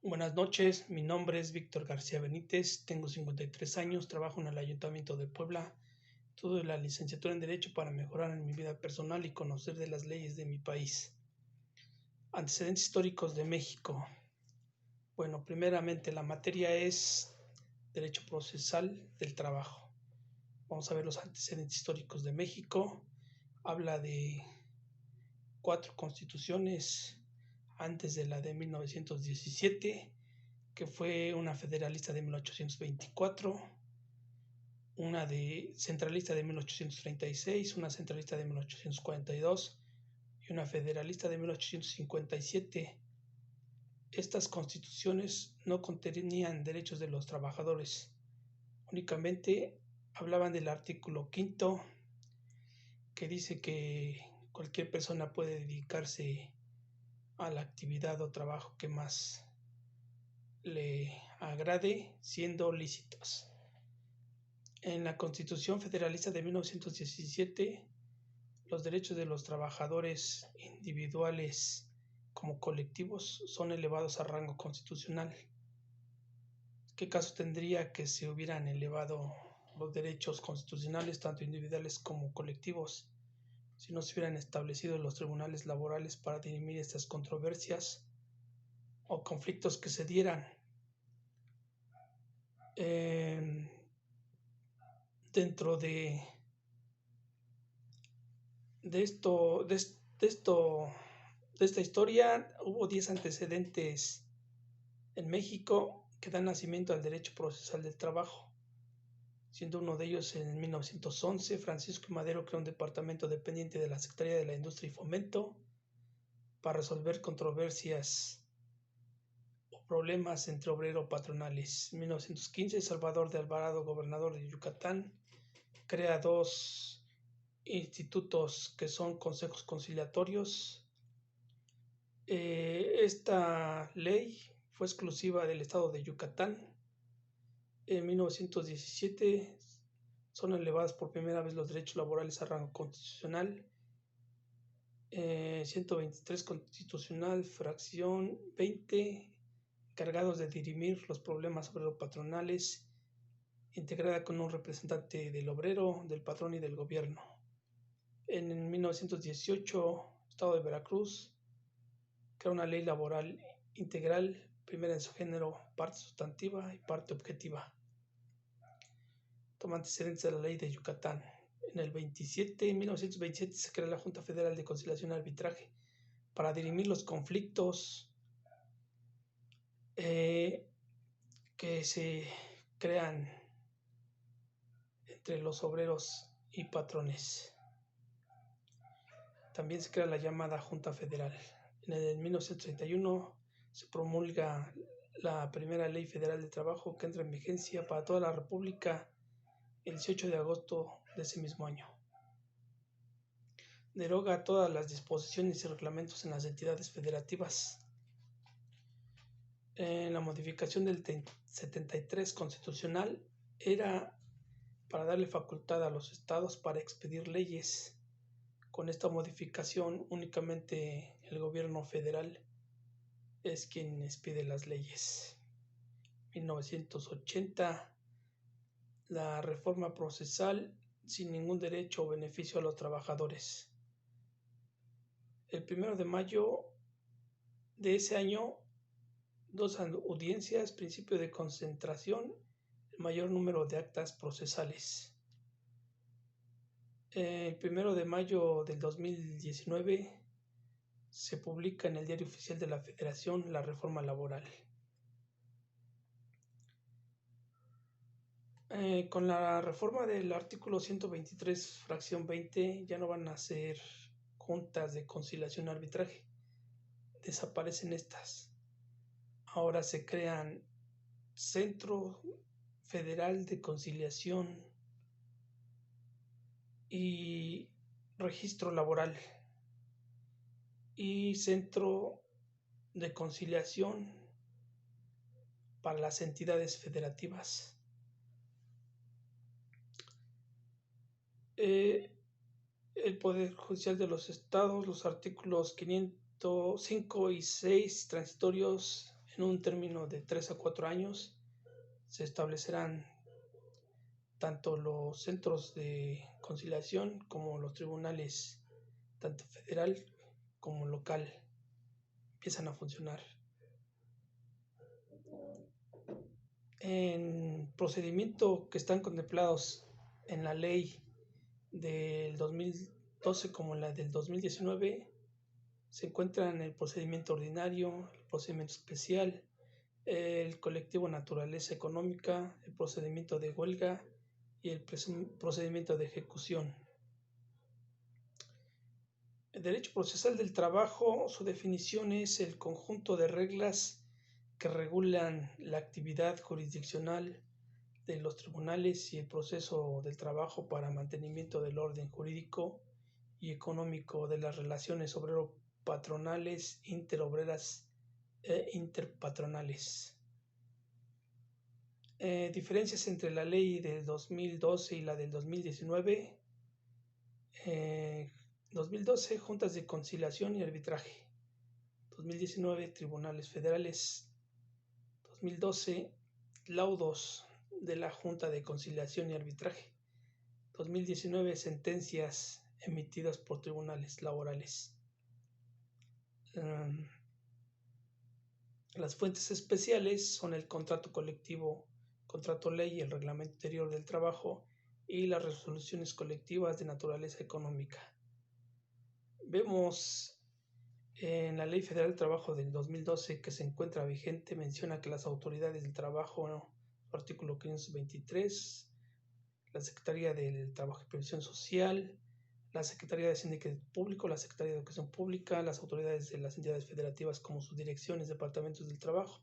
Buenas noches, mi nombre es Víctor García Benítez, tengo 53 años, trabajo en el Ayuntamiento de Puebla, tuve la licenciatura en Derecho para mejorar en mi vida personal y conocer de las leyes de mi país. Antecedentes históricos de México. Bueno, primeramente la materia es Derecho Procesal del Trabajo. Vamos a ver los antecedentes históricos de México. Habla de 4 constituciones antes de la de 1917, que fue una federalista de 1824, una de centralista de 1836, una centralista de 1842 y una federalista de 1857. Estas constituciones no contenían derechos de los trabajadores, únicamente hablaban del artículo quinto, que dice que cualquier persona puede dedicarse a la actividad o trabajo que más le agrade, siendo lícitos. En la Constitución Federalista de 1917, los derechos de los trabajadores individuales como colectivos son elevados a rango constitucional. ¿Qué caso tendría que se hubieran elevado los derechos constitucionales, tanto individuales como colectivos, si no se hubieran establecido los tribunales laborales para dirimir estas controversias o conflictos que se dieran? Dentro de esto, de esta historia, hubo 10 antecedentes en México que dan nacimiento al derecho procesal del trabajo, siendo uno de ellos en 1911, Francisco I. Madero creó un departamento dependiente de la Secretaría de la Industria y Fomento para resolver controversias o problemas entre obrero-patronales. En 1915, Salvador de Alvarado, gobernador de Yucatán, crea 2 institutos que son consejos conciliatorios. Esta ley fue exclusiva del estado de Yucatán. En 1917 son elevadas por primera vez los derechos laborales a rango constitucional. 123 constitucional, fracción 20, encargados de dirimir los problemas obrero-patronales, integrada con un representante del obrero, del patrón y del gobierno. En 1918, Estado de Veracruz crea una ley laboral integral, primera en su género, parte sustantiva y parte objetiva. Toma antecedentes de la ley de Yucatán. En 1927 se crea la Junta Federal de Conciliación y Arbitraje para dirimir los conflictos que se crean entre los obreros y patrones. También se crea la llamada Junta Federal. En el 1931 se promulga la primera Ley Federal de Trabajo, que entra en vigencia para toda la República el 18 de agosto de ese mismo año. Deroga todas las disposiciones y reglamentos en las entidades federativas. La modificación del 73 constitucional era para darle facultad a los estados para expedir leyes. Con esta modificación, únicamente el gobierno federal es quien expide las leyes. 1980, la reforma procesal sin ningún derecho o beneficio a los trabajadores. El 1 de mayo de ese año, 2 audiencias, principio de concentración, el mayor número de actas procesales. El 1 de mayo del 2019 se publica en el Diario Oficial de la Federación la reforma laboral. Con la reforma del artículo 123, fracción 20, ya no van a ser juntas de conciliación y arbitraje. Desaparecen estas. Ahora se crean Centro Federal de Conciliación y Registro Laboral y Centro de Conciliación para las entidades federativas. El Poder Judicial de los Estados, los artículos 505 y 6 transitorios En un término de 3 a 4 años se establecerán tanto los centros de conciliación como los tribunales, tanto federal como local, empiezan a funcionar. En procedimiento que están contemplados en la ley del 2012 como la del 2019, se encuentran el procedimiento ordinario, el procedimiento especial, el colectivo naturaleza económica, el procedimiento de huelga y el procedimiento de ejecución. El derecho procesal del trabajo, su definición es el conjunto de reglas que regulan la actividad jurisdiccional de los tribunales y el proceso del trabajo para mantenimiento del orden jurídico y económico de las relaciones obrero-patronales, interobreras e interpatronales. Diferencias entre la ley del 2012 y la del 2019. 2012, juntas de conciliación y arbitraje. 2019, tribunales federales. 2012, laudos de la Junta de Conciliación y Arbitraje. 2019, sentencias emitidas por tribunales laborales. Las fuentes especiales son el contrato colectivo, contrato ley, el reglamento interior del trabajo y las resoluciones colectivas de naturaleza económica. Vemos en la Ley Federal del Trabajo del 2012 que se encuentra vigente, menciona que las autoridades del trabajo, artículo 523, la Secretaría del Trabajo y Previsión Social, la Secretaría de Hacienda Público, la Secretaría de Educación Pública, las autoridades de las entidades federativas como sus direcciones, departamentos del trabajo,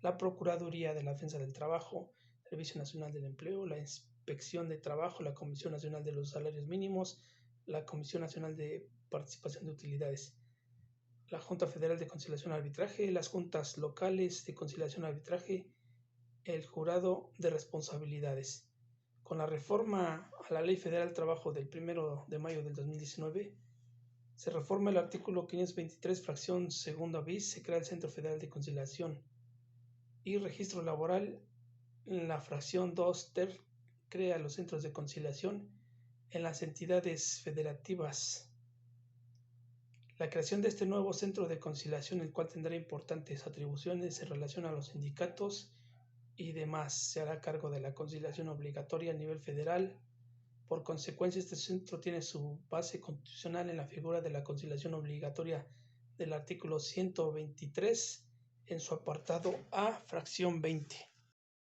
la Procuraduría de la Defensa del Trabajo, Servicio Nacional del Empleo, la Inspección de Trabajo, la Comisión Nacional de los Salarios Mínimos, la Comisión Nacional de Participación de Utilidades, la Junta Federal de Conciliación y Arbitraje, las juntas locales de conciliación y arbitraje, el jurado de responsabilidades. Con la reforma a la Ley Federal del Trabajo del 1 de mayo del 2019, se reforma el artículo 523, fracción segunda bis, se crea el Centro Federal de Conciliación y Registro Laboral. En la fracción 2 ter crea los centros de conciliación en las entidades federativas. La creación de este nuevo centro de conciliación, el cual tendrá importantes atribuciones en relación a los sindicatos y demás, se hará cargo de la conciliación obligatoria a nivel federal. Por consecuencia, este centro tiene su base constitucional en la figura de la conciliación obligatoria del artículo 123 en su apartado A, fracción 20.